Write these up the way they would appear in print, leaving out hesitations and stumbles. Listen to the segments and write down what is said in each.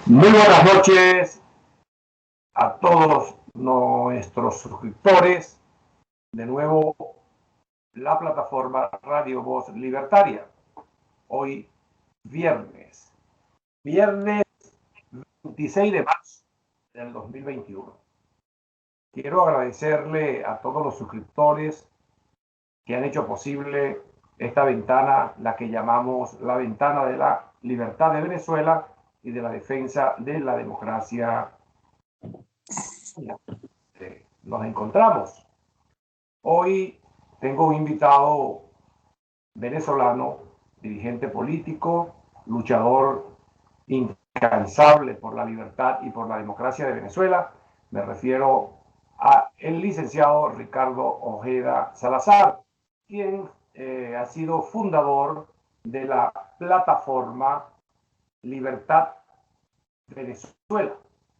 Muy buenas noches a todos nuestros suscriptores. De nuevo, la plataforma Radio Voz Libertaria. Hoy, viernes 26 de marzo del 2021. Quiero agradecerle a todos los suscriptores que han hecho posible esta ventana, la que llamamos la ventana de la libertad de Venezuela y de la defensa de la democracia. Nos encontramos. Hoy tengo un invitado venezolano, dirigente político, luchador incansable por la libertad y por la democracia de Venezuela. Me refiero a el licenciado Ricardo Ojeda Salazar, quien ha sido fundador de la plataforma Libertad Venezuela,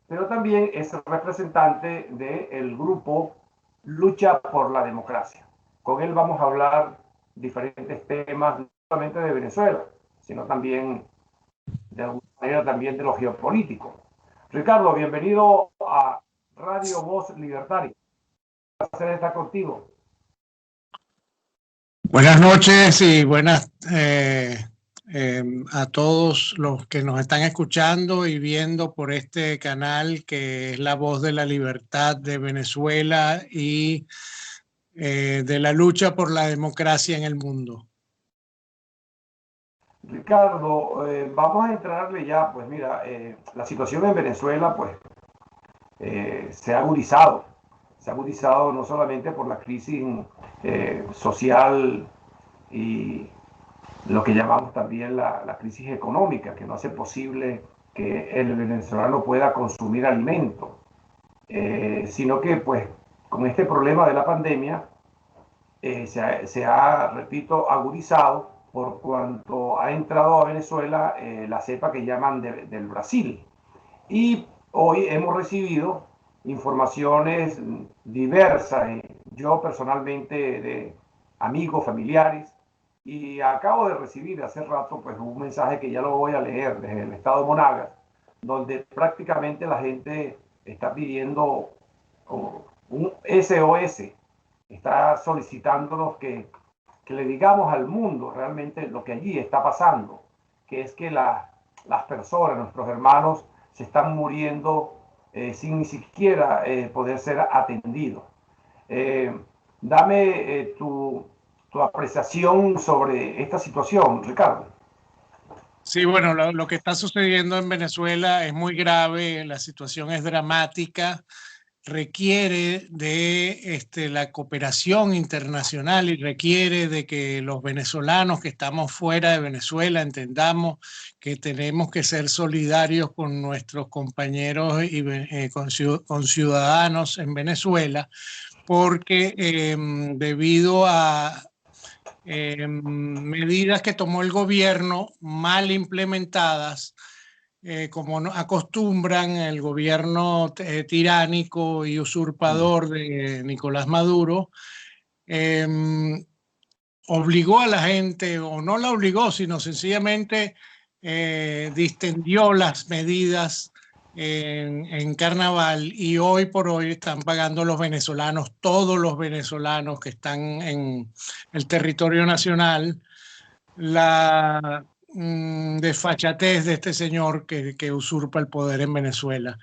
pero también es representante del grupo Lucha por la Democracia. Con él vamos a hablar diferentes temas, no solamente de Venezuela, sino también, de alguna manera, también de lo geopolítico. Ricardo, bienvenido a Radio Voz Libertaria. Un placer estar contigo. Buenas noches y buenas a todos los que nos están escuchando y viendo por este canal que es La Voz de la Libertad de Venezuela y de la lucha por la democracia en el mundo. Ricardo, vamos a entrarle ya. Pues mira, la situación en Venezuela pues se ha agudizado no solamente por la crisis social y lo que llamamos también la crisis económica, que no hace posible que el venezolano pueda consumir alimento, sino que pues con este problema de la pandemia se ha, repito, agudizado por cuanto ha entrado a Venezuela la cepa que llaman del Brasil. Y hoy hemos recibido informaciones diversas, yo personalmente, de amigos, familiares, y acabo de recibir hace rato pues un mensaje que ya lo voy a leer desde el estado de Monagas, donde prácticamente la gente está pidiendo un SOS, está solicitándonos que le digamos al mundo realmente lo que allí está pasando, que es que las personas, nuestros hermanos, se están muriendo sin ni siquiera poder ser atendidos. Dame tu apreciación sobre esta situación, Ricardo. Sí, bueno, lo que está sucediendo en Venezuela es muy grave, la situación es dramática, requiere de la cooperación internacional y requiere de que los venezolanos que estamos fuera de Venezuela entendamos que tenemos que ser solidarios con nuestros compañeros y con ciudadanos en Venezuela, porque debido a medidas que tomó el gobierno mal implementadas, como acostumbran el gobierno tiránico y usurpador de Nicolás Maduro, obligó a la gente, o no la obligó, sino sencillamente distendió las medidas en Carnaval, y hoy por hoy están pagando los venezolanos, todos los venezolanos que están en el territorio nacional, la desfachatez de este señor que usurpa el poder en Venezuela.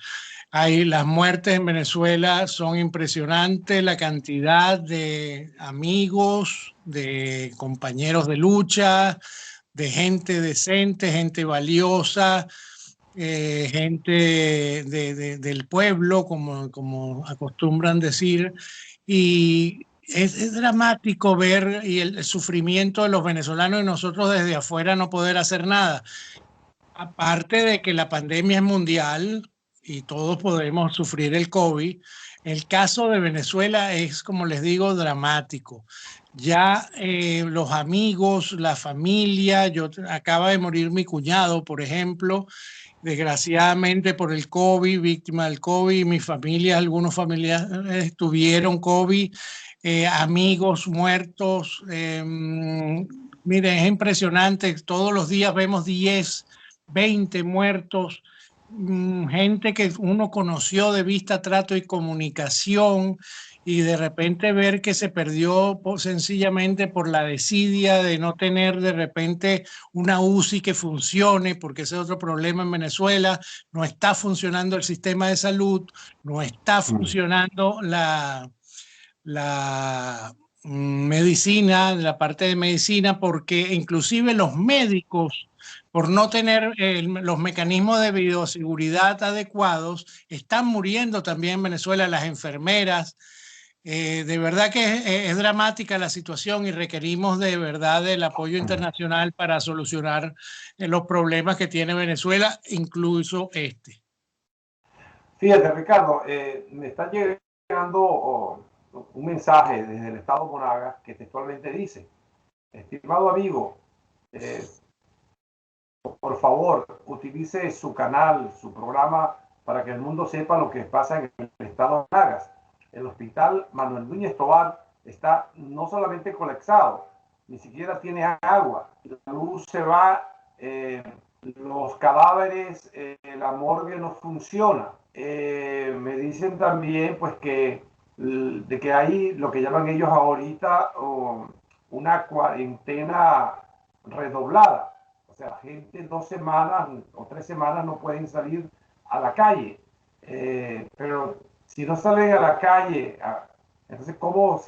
Las muertes en Venezuela son impresionantes, la cantidad de amigos, de compañeros de lucha, de gente decente, gente valiosa, gente del pueblo, como acostumbran decir, y es dramático ver el sufrimiento de los venezolanos y nosotros desde afuera no poder hacer nada. Aparte de que la pandemia es mundial y todos podemos sufrir el COVID, el caso de Venezuela es, como les digo, dramático. Ya los amigos, la familia, acaba de morir mi cuñado, por ejemplo, desgraciadamente por el COVID, víctima del COVID, mi familia, algunos familiares tuvieron COVID, amigos muertos. Miren, es impresionante, todos los días vemos 10, 20 muertos gente que uno conoció de vista, trato y comunicación, y de repente ver que se perdió sencillamente por la desidia de no tener de repente una UCI que funcione, porque ese es otro problema en Venezuela. No está funcionando el sistema de salud, no está funcionando la medicina, la parte de medicina, porque inclusive los médicos, por no tener los mecanismos de bioseguridad adecuados, están muriendo también en Venezuela. Las enfermeras. De verdad que es dramática la situación y requerimos de verdad del apoyo internacional para solucionar los problemas que tiene Venezuela, incluso este. Fíjate, Ricardo, me está llegando un mensaje desde el estado Monagas que textualmente dice: estimado amigo, por favor, utilice su canal, su programa, para que el mundo sepa lo que pasa en el estado Monagas. El hospital Manuel Núñez Tovar está no solamente colapsado, ni siquiera tiene agua, la luz se va, los cadáveres, la morgue no funciona. Me dicen también pues que hay lo que llaman ellos ahorita una cuarentena redoblada. O sea, la gente 2 semanas o 3 semanas no pueden salir a la calle. Pero si no salen a la calle, entonces ¿cómo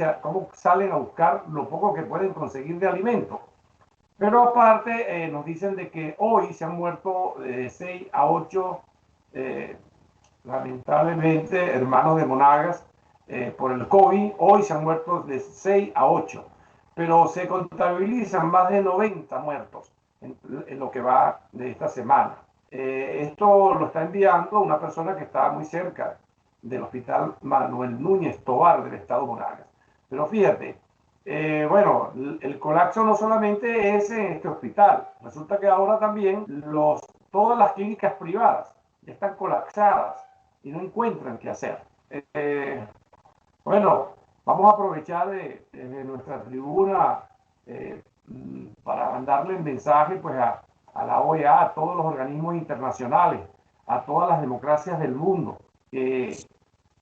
salen a buscar lo poco que pueden conseguir de alimento? Pero aparte nos dicen de que hoy se han muerto 6 a 8 lamentablemente hermanos de Monagas por el COVID. Hoy se han muerto de 6 a 8, pero se contabilizan más de 90 muertos en lo que va de esta semana. Esto lo está enviando una persona que está muy cerca del hospital Manuel Núñez Tovar del estado Monagas. Pero fíjate, bueno, el colapso no solamente es en este hospital, resulta que ahora también todas las clínicas privadas están colapsadas y no encuentran qué hacer. Bueno, vamos a aprovechar de nuestra tribuna para mandarle el mensaje pues a la OEA, a todos los organismos internacionales, a todas las democracias del mundo, que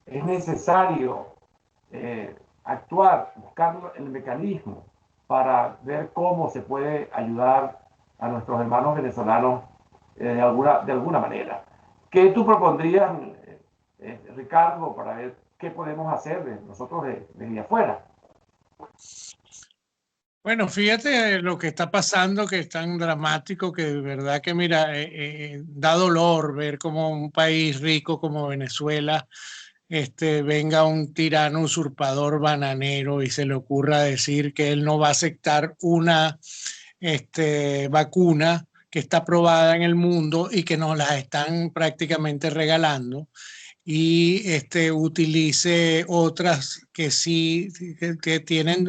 es necesario actuar, buscar el mecanismo para ver cómo se puede ayudar a nuestros hermanos venezolanos de alguna manera. ¿Qué tú propondrías, Ricardo, para ver qué podemos hacer nosotros desde afuera? Bueno, fíjate lo que está pasando, que es tan dramático, que de verdad que, mira, da dolor ver como un país rico como Venezuela venga un tirano usurpador bananero y se le ocurra decir que él no va a aceptar una vacuna que está aprobada en el mundo y que nos la están prácticamente regalando, y utilice otras que sí que tienen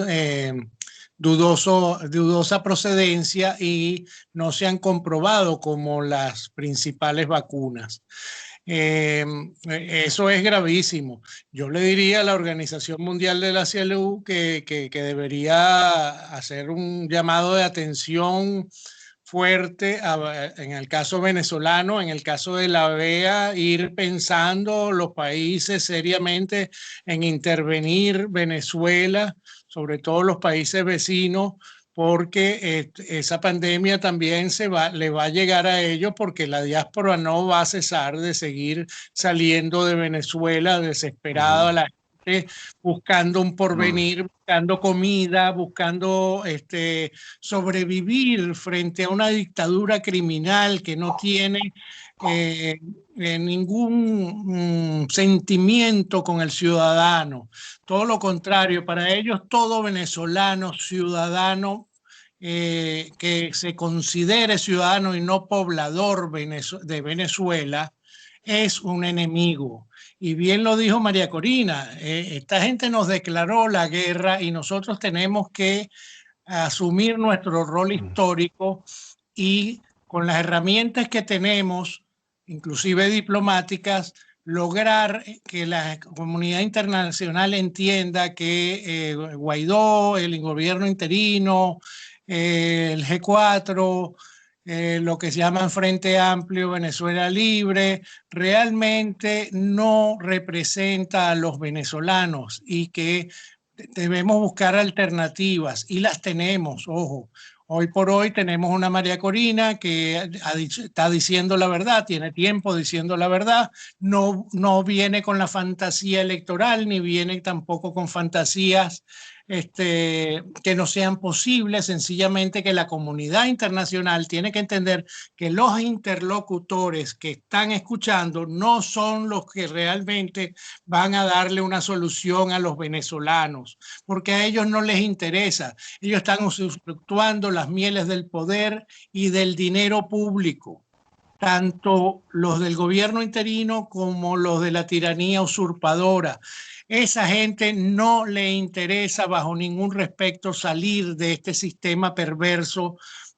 dudosa procedencia y no se han comprobado como las principales vacunas. Eso es gravísimo. Yo le diría a la Organización Mundial de la Salud que debería hacer un llamado de atención fuerte en el caso venezolano, en el caso de la OEA, ir pensando los países seriamente en intervenir Venezuela, sobre todo los países vecinos, porque esa pandemia también le va a llegar a ellos, porque la diáspora no va a cesar de seguir saliendo de Venezuela desesperada, la gente buscando un porvenir, buscando comida, buscando sobrevivir frente a una dictadura criminal que no tiene ningún sentimiento con el ciudadano. Todo lo contrario, para ellos todo venezolano, ciudadano, que se considere ciudadano y no poblador de Venezuela, es un enemigo. Y bien lo dijo María Corina, esta gente nos declaró la guerra y nosotros tenemos que asumir nuestro rol histórico y con las herramientas que tenemos, inclusive diplomáticas, lograr que la comunidad internacional entienda que Guaidó, el gobierno interino, el G4, lo que se llaman Frente Amplio Venezuela Libre, realmente no representa a los venezolanos y que debemos buscar alternativas y las tenemos, ojo. Hoy por hoy tenemos una María Corina que está diciendo la verdad, tiene tiempo diciendo la verdad, no viene con la fantasía electoral ni viene tampoco con fantasías que no sean posibles, sencillamente que la comunidad internacional tiene que entender que los interlocutores que están escuchando no son los que realmente van a darle una solución a los venezolanos, porque a ellos no les interesa. Ellos están usufructuando las mieles del poder y del dinero público, tanto los del gobierno interino como los de la tiranía usurpadora. Esa gente no le interesa bajo ningún respecto salir de este sistema perverso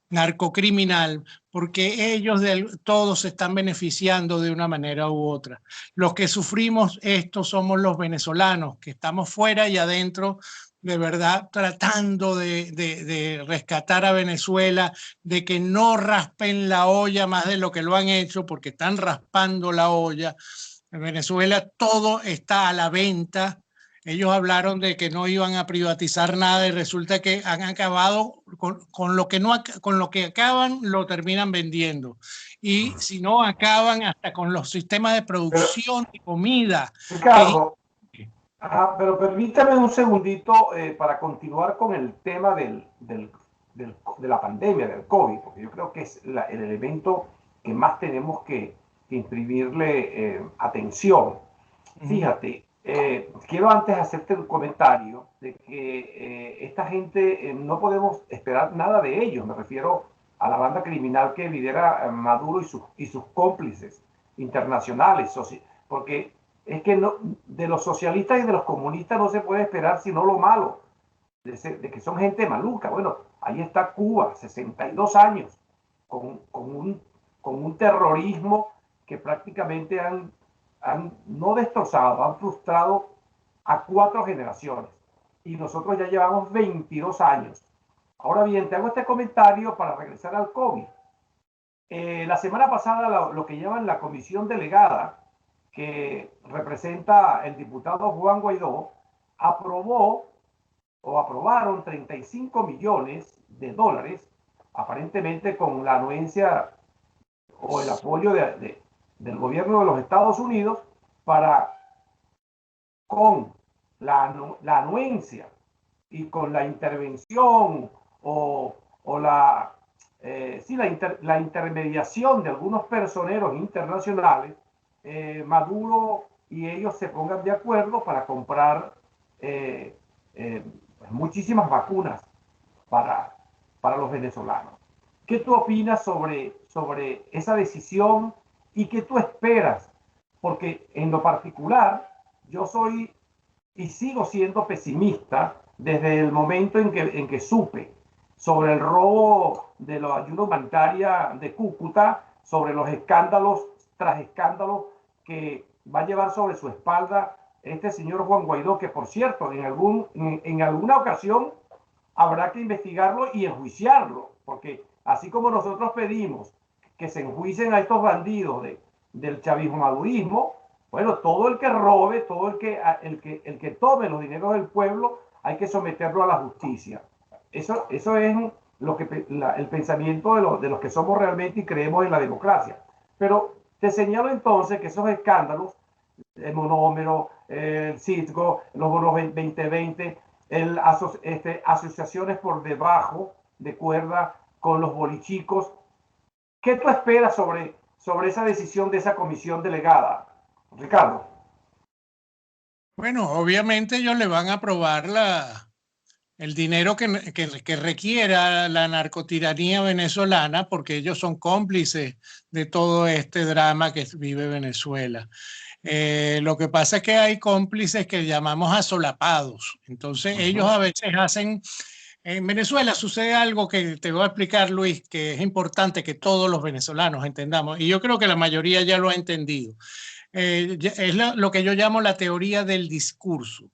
narcocriminal, porque ellos todos se están beneficiando de una manera u otra. Los que sufrimos esto somos los venezolanos, que estamos fuera y adentro, de verdad, tratando de rescatar a Venezuela, de que no raspen la olla más de lo que lo han hecho, porque están raspando la olla. En Venezuela todo está a la venta. Ellos hablaron de que no iban a privatizar nada y resulta que han acabado con lo que no, con lo que acaban, lo terminan vendiendo. Y si no, acaban hasta con los sistemas de Pero, producción de comida. Ricardo, pero permítame un segundito para continuar con el tema de la pandemia, del COVID, porque yo creo que es el elemento que más tenemos que imprimirle atención. Fíjate, quiero antes hacerte un comentario de que esta gente no podemos esperar nada de ellos. Me refiero a la banda criminal que lidera Maduro y sus cómplices internacionales, porque es que no, de los socialistas y de los comunistas no se puede esperar sino lo malo, de que son gente maluca. Bueno, ahí está Cuba, 62 años, con un terrorismo que prácticamente han no destrozado, han frustrado a 4 generaciones. Y nosotros ya llevamos 22 años. Ahora bien, te hago este comentario para regresar al COVID. La semana pasada lo que llaman la comisión delegada, que representa el diputado Juan Guaidó, aprobaron 35 millones de dólares, aparentemente con la anuencia o el apoyo del gobierno de los Estados Unidos, para, con la anuencia y con la intervención o la intermediación de algunos personeros internacionales, Maduro y ellos se pongan de acuerdo para comprar muchísimas vacunas para los venezolanos. ¿Qué tú opinas sobre esa decisión y qué tú esperas? Porque en lo particular, yo soy y sigo siendo pesimista desde el momento en que supe sobre el robo de la ayuda humanitaria de Cúcuta, sobre los escándalos tras escándalos que va a llevar sobre su espalda este señor Juan Guaidó, que por cierto, en alguna ocasión habrá que investigarlo y enjuiciarlo, porque así como nosotros pedimos que se enjuicien a estos bandidos del chavismo madurismo, bueno, todo el que robe, todo el que tome los dineros del pueblo, hay que someterlo a la justicia. Eso es el pensamiento de los que somos realmente y creemos en la democracia. Pero te señalo entonces que esos escándalos, el monómero, el Citgo, los bonos 2020, asociaciones por debajo de cuerda con los bolichicos. ¿Qué tú esperas sobre esa decisión de esa comisión delegada, Ricardo? Bueno, obviamente ellos le van a aprobar el dinero que requiera la narcotiranía venezolana, porque ellos son cómplices de todo este drama que vive Venezuela. Lo que pasa es que hay cómplices que llamamos asolapados. Entonces ellos a veces hacen... En Venezuela sucede algo que te voy a explicar, Luis, que es importante que todos los venezolanos entendamos, y yo creo que la mayoría ya lo ha entendido. Es lo que yo llamo la teoría del discurso.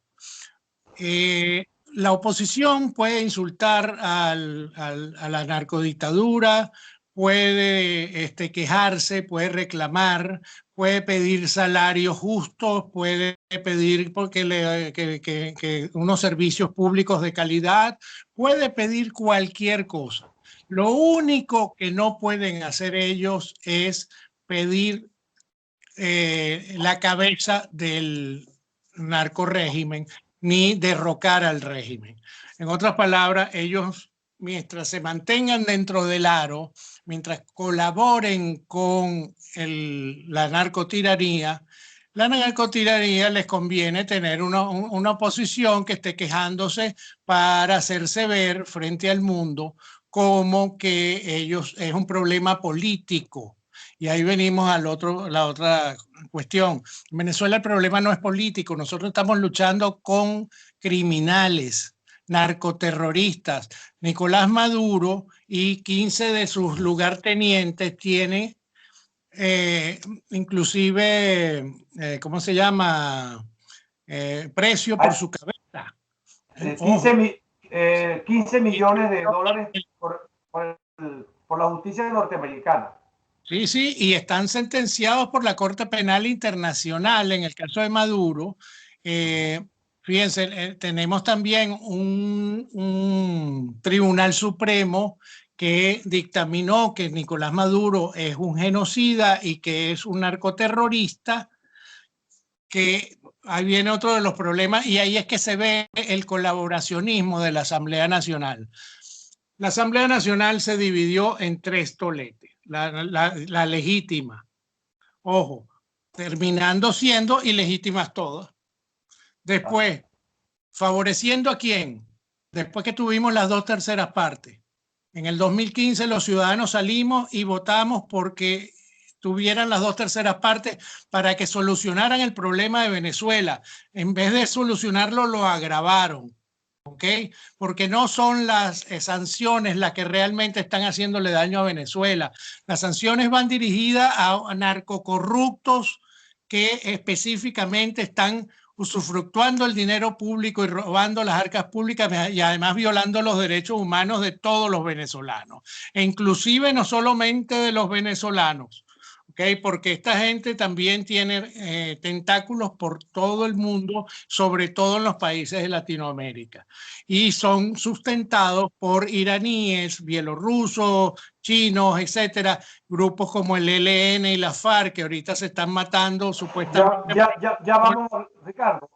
La oposición puede insultar a la narcodictadura, puede quejarse, puede reclamar, puede pedir salarios justos, puede pedir que unos servicios públicos de calidad, puede pedir cualquier cosa. Lo único que no pueden hacer ellos es pedir la cabeza del narcorrégimen ni derrocar al régimen. En otras palabras, ellos, mientras se mantengan dentro del aro, mientras colaboren con la narcotiranía les conviene tener una oposición que esté quejándose para hacerse ver frente al mundo como que ellos es un problema político. Y ahí venimos la otra cuestión. En Venezuela el problema no es político, nosotros estamos luchando con criminales, narcoterroristas. Nicolás Maduro y 15 de sus lugartenientes tienen inclusive, ¿cómo se llama? Precio por su cabeza. 15 millones de dólares por la justicia norteamericana. Sí, sí, y están sentenciados por la Corte Penal Internacional en el caso de Maduro. Fíjense, tenemos también un Tribunal Supremo que dictaminó que Nicolás Maduro es un genocida y que es un narcoterrorista, que ahí viene otro de los problemas y ahí es que se ve el colaboracionismo de la Asamblea Nacional. La Asamblea Nacional se dividió en tres toletes. La legítima, ojo, terminando siendo ilegítimas todas. Después, ¿favoreciendo a quién? Después que tuvimos las 2/3 partes. En el 2015 los ciudadanos salimos y votamos porque tuvieran las 2/3 partes para que solucionaran el problema de Venezuela. En vez de solucionarlo, lo agravaron. ¿Okay? Porque no son las sanciones las que realmente están haciéndole daño a Venezuela. Las sanciones van dirigidas a narcocorruptos que específicamente están usufructuando el dinero público y robando las arcas públicas y además violando los derechos humanos de todos los venezolanos, e inclusive no solamente de los venezolanos. Okay, porque esta gente también tiene tentáculos por todo el mundo, sobre todo en los países de Latinoamérica, y son sustentados por iraníes, bielorrusos, chinos, etcétera, grupos como el ELN y la FARC, que ahorita se están matando supuestamente. Ya vamos, Ricardo,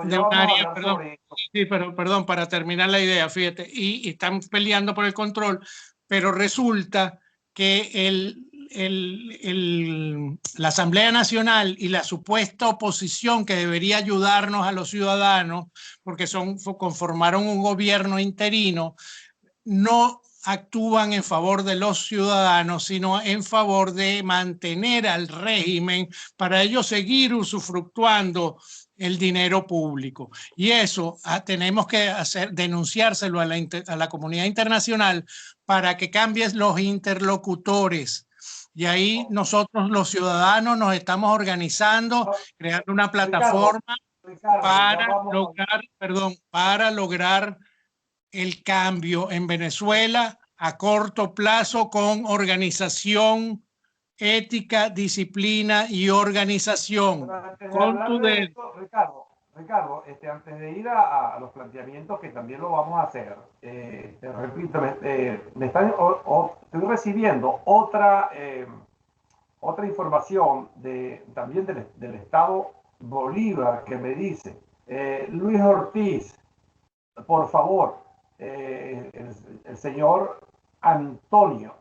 ya vamos a hablar perdón, sobre esto. Sí, pero perdón, para terminar la idea, fíjate, y están peleando por el control, pero resulta que la Asamblea Nacional y la supuesta oposición que debería ayudarnos a los ciudadanos, porque conformaron un gobierno interino, no actúan en favor de los ciudadanos, sino en favor de mantener al régimen para ellos seguir usufructuando el dinero público. Y eso tenemos que denunciárselo a la comunidad internacional para que cambien los interlocutores. Y ahí nosotros los ciudadanos nos estamos organizando, creando una plataforma para lograr el cambio en Venezuela a corto plazo con organización, ética, disciplina y organización. Ricardo, antes de ir a los planteamientos que también lo vamos a hacer, te repito, estoy recibiendo otra información también del Estado Bolívar que me dice, Luis Ortiz, por favor, el señor Antonio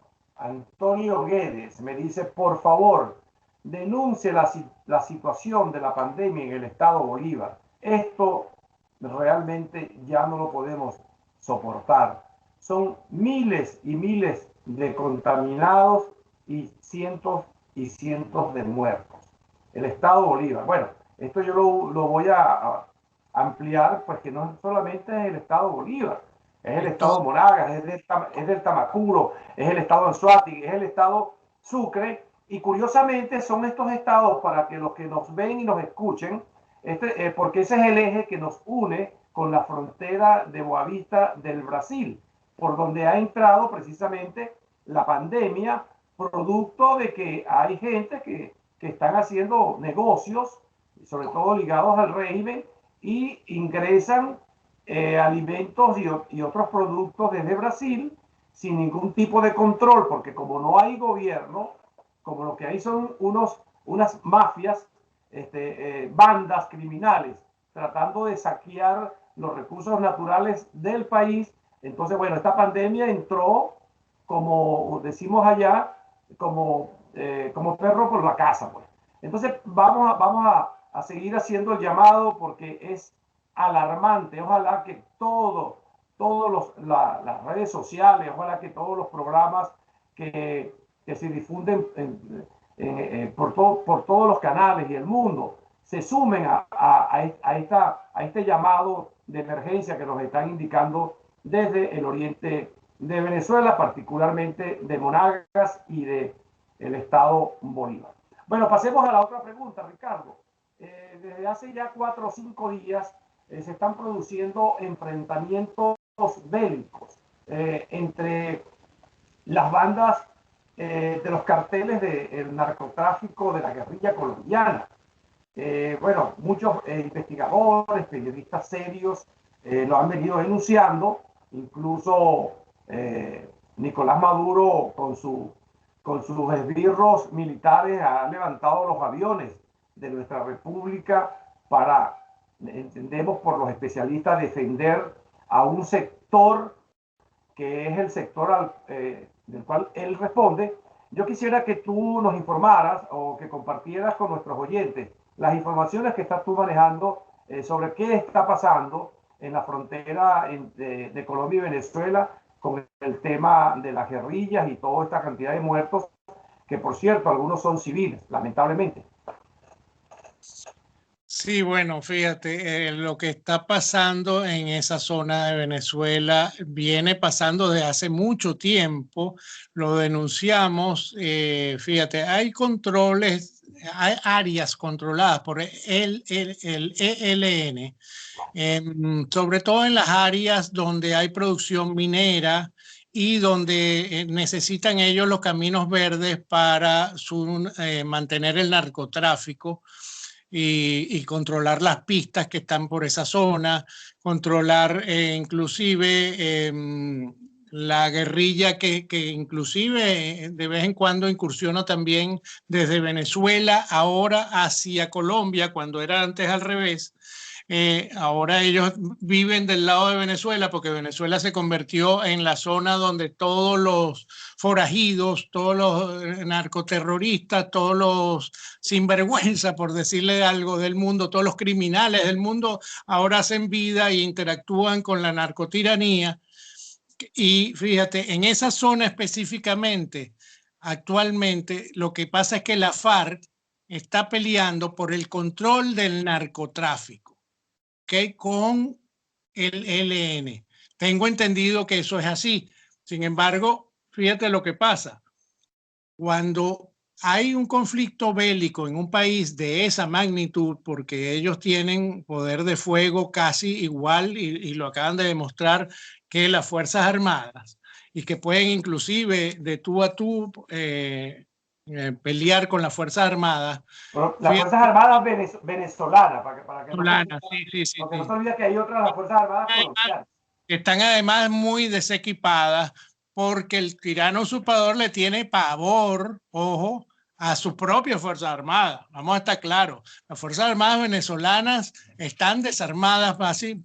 Guedes me dice, por favor, denuncie la situación de la pandemia en el Estado Bolívar. Esto realmente ya no lo podemos soportar. Son miles y miles de contaminados y cientos de muertos. El Estado Bolívar. Bueno, esto yo lo voy a ampliar, pues que no solamente es el Estado Bolívar, es el Estado Monagas, es del Tamacuro, es el Estado Anzoátegui, es el Estado Sucre, y curiosamente son estos estados, para que los que nos ven y nos escuchen, porque ese es el eje que nos une con la frontera de Boavista del Brasil, por donde ha entrado precisamente la pandemia, producto de que hay gente que están haciendo negocios, sobre todo ligados al régimen, y ingresan alimentos y otros productos desde Brasil sin ningún tipo de control, porque como no hay gobierno, como lo que hay son unas mafias, bandas criminales, tratando de saquear los recursos naturales del país. Entonces, bueno, esta pandemia entró, como decimos allá, como perro por la casa, pues. Entonces, vamos a seguir haciendo el llamado porque es alarmante. Ojalá que las redes sociales, ojalá que todos los programas que se difunden por todos los canales y el mundo se sumen a este llamado de emergencia que nos están indicando desde el oriente de Venezuela, particularmente de Monagas y del estado Bolívar. Bueno, pasemos a la otra pregunta, Ricardo. Desde hace ya 4 o 5 días se están produciendo enfrentamientos bélicos entre las bandas de los carteles del narcotráfico de la guerrilla colombiana. Bueno, muchos investigadores, periodistas serios lo han venido denunciando, incluso Nicolás Maduro con sus esbirros militares ha levantado los aviones de nuestra república para, entendemos por los especialistas, defender a un sector que es el sector del cual él responde. Yo quisiera que tú nos informaras o que compartieras con nuestros oyentes las informaciones que estás tú manejando sobre qué está pasando en la frontera de Colombia y Venezuela con el tema de las guerrillas y toda esta cantidad de muertos, que por cierto, algunos son civiles, lamentablemente. Sí, bueno, fíjate, lo que está pasando en esa zona de Venezuela viene pasando desde hace mucho tiempo, lo denunciamos, fíjate, hay controles, hay áreas controladas por el ELN, sobre todo en las áreas donde hay producción minera y donde necesitan ellos los caminos verdes para mantener el narcotráfico. Y controlar las pistas que están por esa zona, controlar inclusive la guerrilla que inclusive de vez en cuando incursiona también desde Venezuela ahora hacia Colombia, cuando era antes al revés. Ahora ellos viven del lado de Venezuela porque Venezuela se convirtió en la zona donde todos los forajidos, todos los narcoterroristas, todos los sinvergüenza, por decirle algo, del mundo, todos los criminales del mundo ahora hacen vida e interactúan con la narcotiranía. Y fíjate, en esa zona específicamente, actualmente lo que pasa es que la FARC está peleando por el control del narcotráfico, ¿okay? Con el ELN. Tengo entendido que eso es así. Sin embargo, fíjate lo que pasa. Cuando hay un conflicto bélico en un país de esa magnitud, porque ellos tienen poder de fuego casi igual, y lo acaban de demostrar, que las Fuerzas Armadas, y que pueden inclusive de tú a tú pelear con las Fuerzas Armadas. Bueno, las Fuerzas Armadas venezolanas, para que no se olvide que hay otras, las Fuerzas Armadas colombianas. Están además muy desequipadas porque el tirano usurpador le tiene pavor, ojo, a sus propias Fuerzas Armadas. Vamos a estar claros, las Fuerzas Armadas venezolanas están desarmadas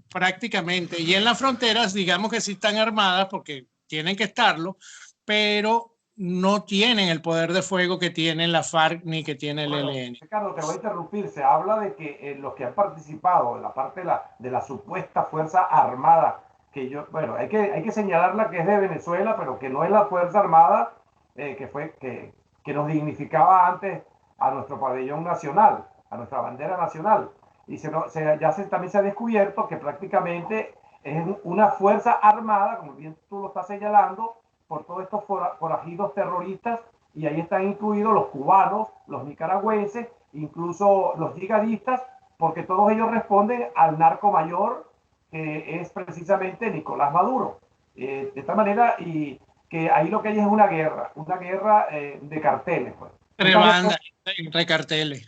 prácticamente, y en las fronteras digamos que sí están armadas porque tienen que estarlo, pero no tienen el poder de fuego que tienen la FARC ni que tiene el ELN. Ricardo, te voy a interrumpir. Se habla de que los que han participado en la parte de la supuesta Fuerza Armada, bueno, hay que señalarla que es de Venezuela, pero que no es la Fuerza Armada que nos dignificaba antes a nuestro pabellón nacional, a nuestra bandera nacional. Y también se ha descubierto que prácticamente es una Fuerza Armada, como bien tú lo estás señalando, por todos estos forajidos terroristas, y ahí están incluidos los cubanos, los nicaragüenses, incluso los yihadistas, porque todos ellos responden al narco mayor, que es precisamente Nicolás Maduro. De esta manera, y que ahí lo que hay es una guerra de carteles. Pues. Entre bandas, entre carteles.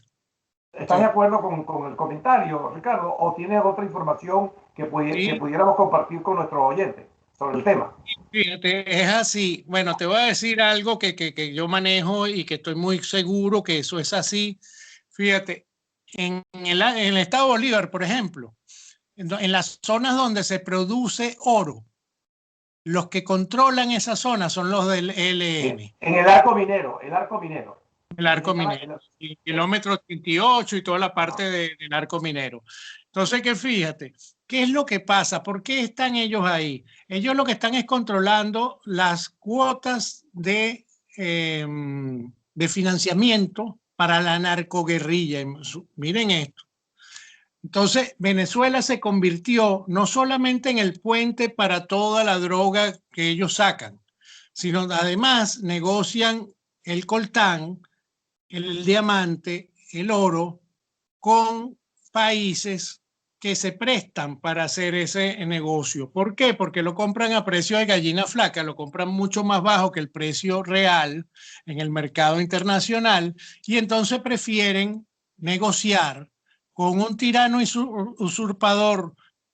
¿Estás de acuerdo con el comentario, Ricardo? ¿O tienes otra información que pudiéramos compartir con nuestros oyentes sobre el tema? Fíjate, es así. Bueno, te voy a decir algo que yo manejo y que estoy muy seguro que eso es así. Fíjate, en el estado Bolívar, por ejemplo, en las zonas donde se produce oro, los que controlan esa zona son los del ELN. En el arco minero, el arco minero. El arco minero, el kilómetro 38 y toda la parte del arco minero. Entonces, que fíjate, ¿qué es lo que pasa? ¿Por qué están ellos ahí? Ellos lo que están es controlando las cuotas de financiamiento para la narcoguerrilla. Miren esto. Entonces, Venezuela se convirtió no solamente en el puente para toda la droga que ellos sacan, sino además negocian el coltán, el diamante, el oro, con países que se prestan para hacer ese negocio. ¿Por qué? Porque lo compran a precio de gallina flaca, lo compran mucho más bajo que el precio real en el mercado internacional y entonces prefieren negociar con un tirano usurpador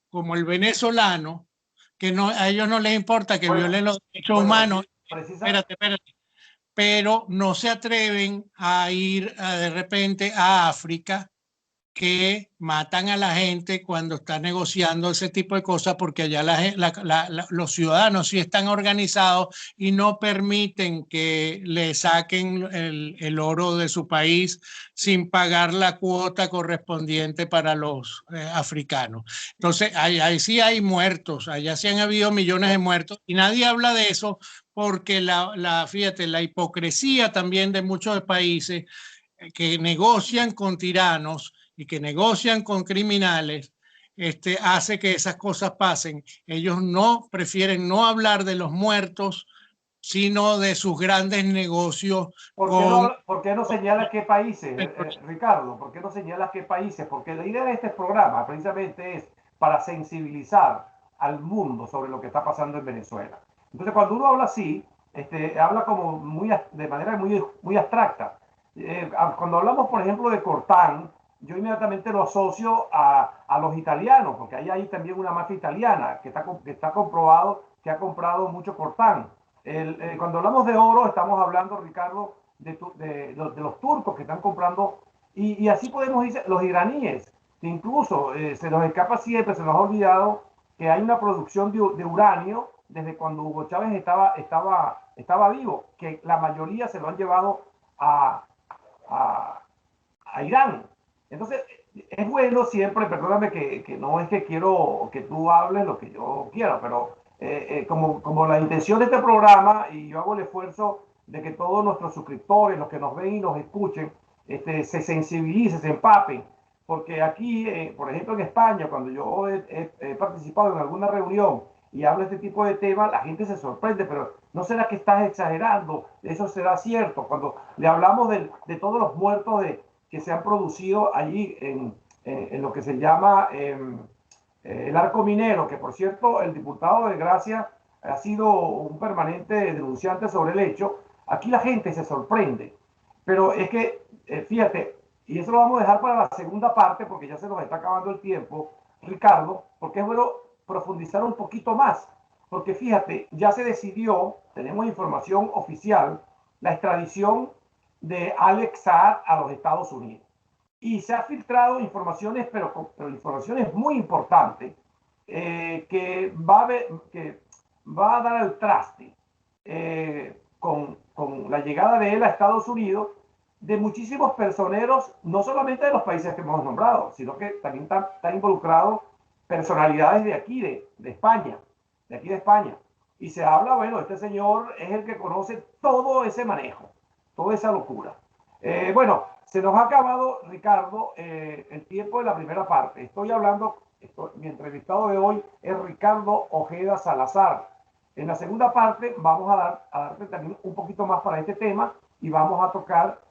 como el venezolano, que no, a ellos no les importa que violen los derechos humanos. Espérate, pero no se atreven a ir de repente a África, que matan a la gente cuando están negociando ese tipo de cosas, porque allá los ciudadanos sí están organizados y no permiten que le saquen el oro de su país sin pagar la cuota correspondiente para los africanos. Entonces, ahí sí hay muertos, allá sí han habido millones de muertos y nadie habla de eso porque fíjate, la hipocresía también de muchos países que negocian con tiranos y que negocian con criminales, hace que esas cosas pasen. Ellos no prefieren no hablar de los muertos, sino de sus grandes negocios. ¿Por qué no señala qué países, Ricardo? ¿Por qué no señala qué países? Porque la idea de este programa precisamente es para sensibilizar al mundo sobre lo que está pasando en Venezuela. Entonces, cuando uno habla así, habla como de manera muy abstracta. Cuando hablamos, por ejemplo, de Cortán, yo inmediatamente lo asocio a los italianos, porque hay ahí también una mafia italiana que está comprobado que ha comprado mucho Cortán. Cuando hablamos de oro, estamos hablando, Ricardo, de los turcos que están comprando, y así podemos decir, los iraníes, que incluso se nos escapa siempre, se nos ha olvidado que hay una producción de uranio desde cuando Hugo Chávez estaba vivo, que la mayoría se lo han llevado a Irán. Entonces, es bueno siempre, perdóname que no es que quiero que tú hables lo que yo quiera, pero como la intención de este programa, y yo hago el esfuerzo de que todos nuestros suscriptores, los que nos ven y nos escuchen, se sensibilicen, se empapen, porque aquí, por ejemplo en España, cuando yo he participado en alguna reunión y hablo de este tipo de temas, la gente se sorprende, pero ¿no será que estás exagerando? ¿Eso será cierto? Cuando le hablamos de todos los muertos que se han producido allí en lo que se llama el arco minero, que por cierto el diputado de Gracia ha sido un permanente denunciante sobre el hecho, aquí la gente se sorprende. Pero es que, fíjate, y eso lo vamos a dejar para la segunda parte porque ya se nos está acabando el tiempo, Ricardo, porque es bueno profundizar un poquito más. Porque fíjate, ya se decidió, tenemos información oficial, la extradición de Alex Saad a los Estados Unidos. Y se ha filtrado informaciones, pero informaciones muy importantes, que va a dar al traste con la llegada de él a Estados Unidos, de muchísimos personeros, no solamente de los países que hemos nombrado, sino que también están involucrados personalidades de aquí, de España, de aquí de España. Y se habla, bueno, este señor es el que conoce todo ese manejo, toda esa locura. Bueno, se nos ha acabado, Ricardo, el tiempo de la primera parte. Mi entrevistado de hoy es Ricardo Ojeda Salazar. En la segunda parte vamos a darte también un poquito más para este tema y vamos a tocar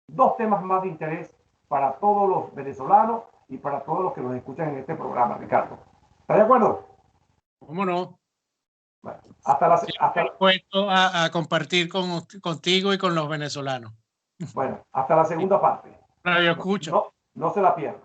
dos temas más de interés para todos los venezolanos y para todos los que nos escuchan en este programa, Ricardo. ¿Estás de acuerdo? ¿Cómo no? Bueno, hasta dispuesto a compartir contigo y con los venezolanos. Bueno, hasta la segunda parte. Radio Escucha. No se la pierdan.